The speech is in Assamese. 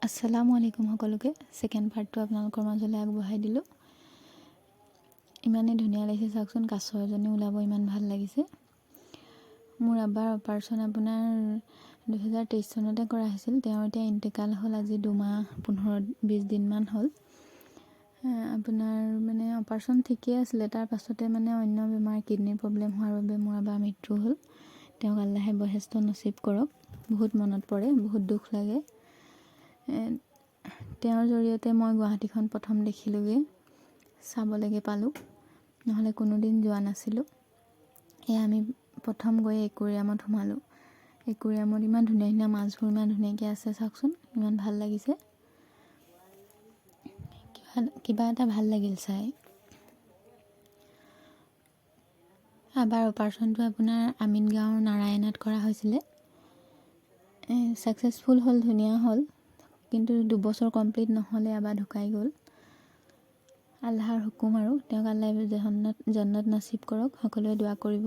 আসসালামু আলাইকুম সকলোকে। ছেকেণ্ড পাৰ্টটো আপোনালোকৰ মাজলৈ আগবঢ়াই দিলোঁ। ইমানেই ধুনীয়া লাগিছে চাওকচোন, কাছ এজনী ওলাব ইমান ভাল লাগিছে। মোৰ আব্বাৰ অপাৰেশ্যন আপোনাৰ 2023 চনতে কৰা হৈছিল। তেওঁৰ এতিয়া ইণ্টেকাল হ'ল আজি 2 মাহ 15-20 দিনমান হ'ল। আপোনাৰ মানে অপাৰেশ্যন ঠিকেই আছিলে, তাৰ পাছতে মানে অন্য বেমাৰ কিডনিৰ প্ৰব্লেম হোৱাৰ বাবে মোৰ আব্বাৰ মৃত্যু হ'ল। তেওঁক আল্লাহে বহেষ্ট নচিব কৰক। বহুত মনত পৰে, বহুত দুখ লাগে। তেওঁৰ জৰিয়তে মই গুৱাহাটীখন প্ৰথম দেখিলোঁগৈ, চাবলৈকে পালোঁ, নহ'লে কোনোদিন যোৱা নাছিলোঁ। আমি প্ৰথম গৈ একুৰিয়ামত সোমালোঁ। একুৰিয়ামত ইমান ধুনীয়া ধুনীয়া মাছবোৰ ইমান ধুনীয়াকৈ আছে চাওকচোন, ইমান ভাল লাগিছে। কিবা এটা ভাল লাগিল চাই। আবাৰ অপাৰেশ্যনটো আপোনাৰ আমিনগাঁৱৰ নাৰায়ণাত কৰা হৈছিলে। ছাকচেছফুল হ'ল, ধুনীয়া হ'ল, কিন্তু 2 বছৰ কমপ্লিট নহ'লে আবাৰ ঢুকাই গ'ল। আল্লাহৰ হুকুম আৰু, তেওঁক আল্লাহে জান্নাত নচিব কৰক। সকলোৱে দোৱা কৰিব।